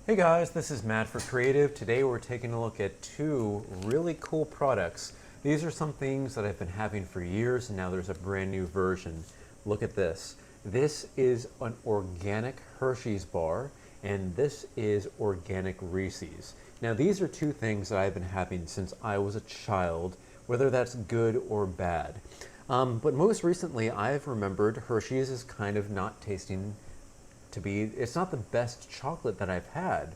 Hey guys, this is Matt for Creative. Today we're taking a look at two really cool products. These are some things that I've been having for years, and now there's a brand new version. Look at this. This is an organic Hershey's bar, and this is organic Reese's. Now these are two things that I've been having since I was a child, whether that's good or bad. But most recently I've remembered Hershey's is kind of not tasting to be, it's not the best chocolate that I've had,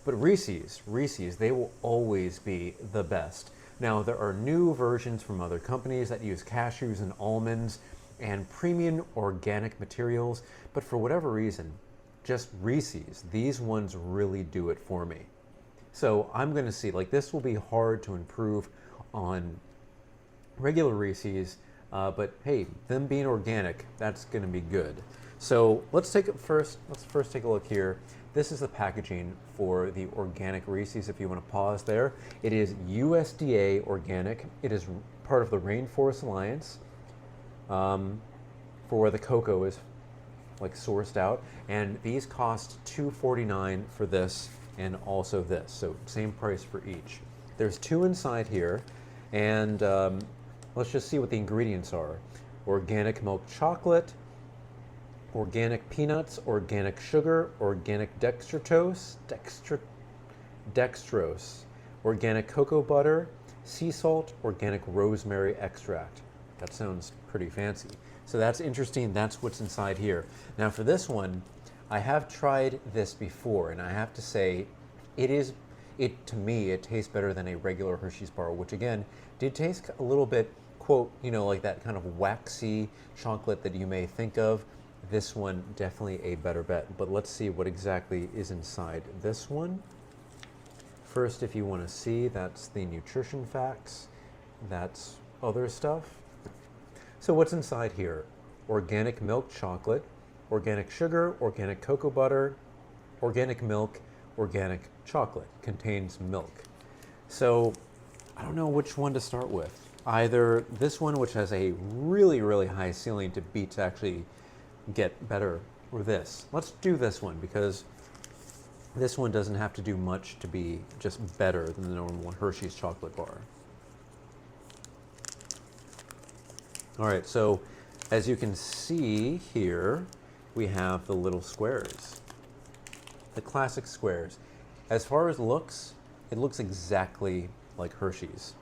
but Reese's, they will always be the best. Now there are new versions from other companies that use cashews and almonds and premium organic materials, but for whatever reason, just Reese's, these ones really do it for me. So I'm gonna see, like this will be hard to improve on regular Reese's, but hey, them being organic, that's gonna be good. So let's first take a look here. This is the packaging for the organic Reese's, if you want to pause there. It is USDA organic. It is part of the Rainforest Alliance, for where the cocoa is like sourced out. And these cost $2.49 for this and also this. So same price for each. There's two inside here, and let's just see what the ingredients are. Organic milk chocolate, organic peanuts, organic sugar, organic dextrose, organic cocoa butter, sea salt, organic rosemary extract. That sounds pretty fancy. So that's interesting. That's what's inside here. Now for this one, I have tried this before, and I have to say, to me, it tastes better than a regular Hershey's bar, which again, did taste a little bit, quote, like that kind of waxy chocolate that you may think of. This one, definitely a better bet, but let's see what exactly is inside this one. First, if you want to see, that's the nutrition facts. That's other stuff. So what's inside here? Organic milk chocolate, organic sugar, organic cocoa butter, organic milk, organic chocolate. Contains milk. So I don't know which one to start with. Either this one, which has a really, really high ceiling to beat to actually get better, or this. Let's do this one because this one doesn't have to do much to be just better than the normal Hershey's chocolate bar. All right, so as you can see here, we have the little squares, the classic squares. As far as looks, it looks exactly like Hershey's.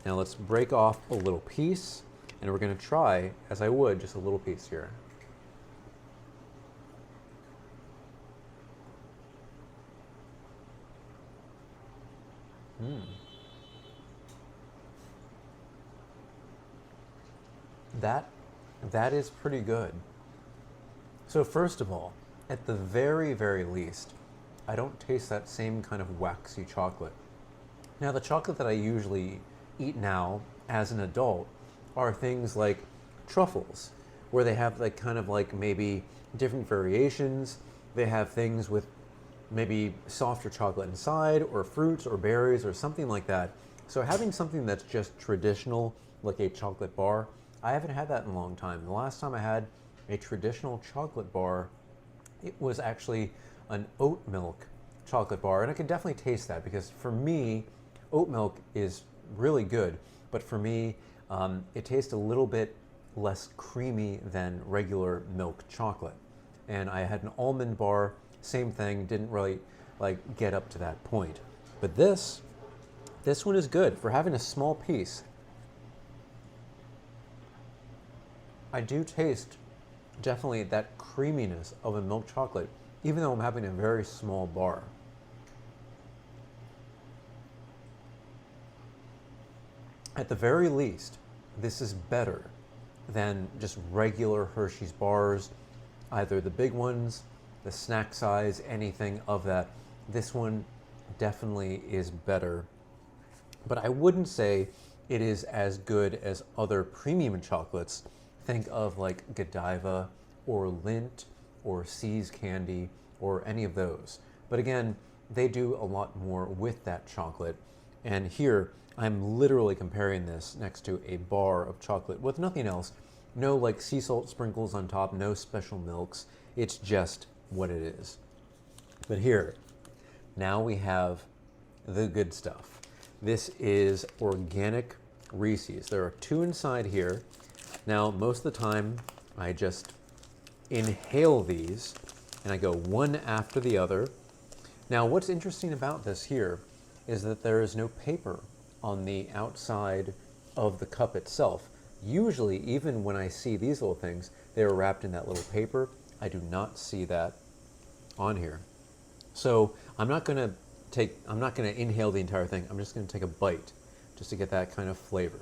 Now let's break off a little piece, and we're gonna try, as I would, just a little piece here. That is pretty good. So first of all, at the very, very least, I don't taste that same kind of waxy chocolate. Now the chocolate that I usually eat now as an adult are things like truffles, where they have like kind of like maybe different variations. They have things with maybe softer chocolate inside, or fruits or berries or something like that. So having something that's just traditional, like a chocolate bar, I haven't had that in a long time. The last time I had a traditional chocolate bar, it was actually an oat milk chocolate bar, and I could definitely taste that because for me, oat milk is really good, but for me, it tastes a little bit less creamy than regular milk chocolate. And I had an almond bar, same thing, didn't really like get up to that point. But this one is good for having a small piece. I do taste definitely that creaminess of a milk chocolate, even though I'm having a very small bar. At the very least, this is better than just regular Hershey's bars, either the big ones, the snack size, anything of that. This one definitely is better, but I wouldn't say it is as good as other premium chocolates. Think of like Godiva or Lindt or See's Candy or any of those. But again, they do a lot more with that chocolate. And here, I'm literally comparing this next to a bar of chocolate with nothing else. No like sea salt sprinkles on top, no special milks. It's just what it is. But here, Now we have the good stuff. This is organic Reese's. There are 2 inside here. Now, most of the time, I just inhale these and I go one after the other. Now, what's interesting about this here is that there is no paper on the outside of the cup itself. Usually, even when I see these little things, they are wrapped in that little paper. I do not see that on here. So I'm not gonna inhale the entire thing. I'm just gonna take a bite just to get that kind of flavor.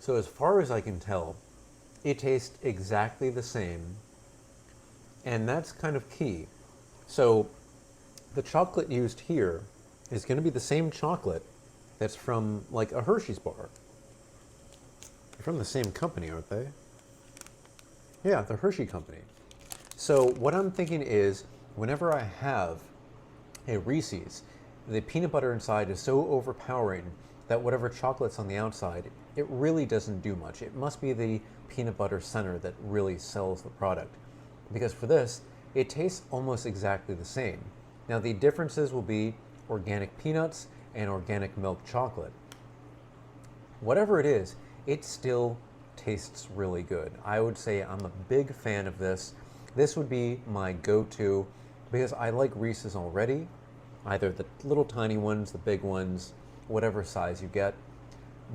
So as far as I can tell, it tastes exactly the same, and that's kind of key. So the chocolate used here is going to be the same chocolate that's from like a Hershey's bar. They're from the same company, aren't they? Yeah, the Hershey company. So what I'm thinking is, whenever I have a Reese's, the peanut butter inside is so overpowering that whatever chocolate's on the outside, it really doesn't do much. It must be the peanut butter center that really sells the product. Because for this, it tastes almost exactly the same. Now the differences will be organic peanuts and organic milk chocolate. Whatever it is, it still tastes really good. I would say I'm a big fan of this. This would be my go-to because I like Reese's already, either the little tiny ones, the big ones, whatever size you get.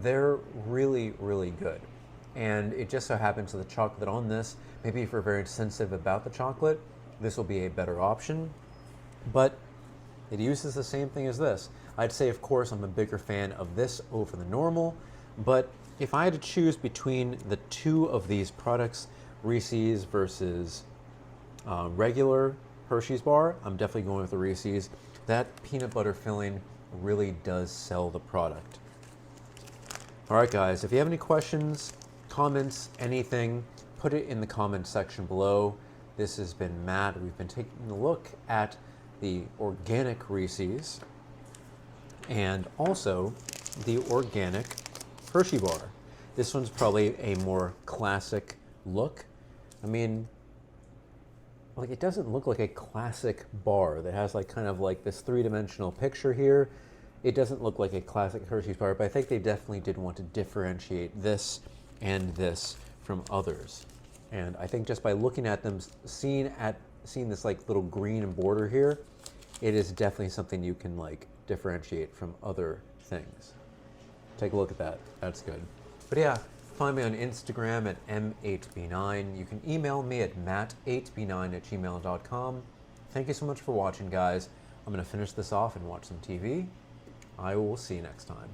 They're really, really good. And it just so happens that the chocolate on this, maybe if you're very sensitive about the chocolate, this will be a better option. But it uses the same thing as this. I'd say, of course, I'm a bigger fan of this over the normal, but if I had to choose between the 2 of these products, Reese's versus regular Hershey's bar, I'm definitely going with the Reese's. That peanut butter filling really does sell the product. All right, guys, if you have any questions, comments, anything, put it in the comments section below. This has been Matt. We've been taking a look at the organic Reese's and also the organic Hershey bar. This one's probably a more classic look. I mean, like, it doesn't look like a classic bar that has like kind of like this 3-dimensional picture here. It doesn't look like a classic Hershey's bar, but I think they definitely did want to differentiate this and this from others. And I think just by looking at them, seeing this like little green border here, it is definitely something you can like differentiate from other things. Take a look at that. That's good. But yeah, find me on Instagram at m8b9. You can email me at matt8b9@gmail.com. Thank you so much for watching, guys. I'm going to finish this off and watch some TV. I will see you next time.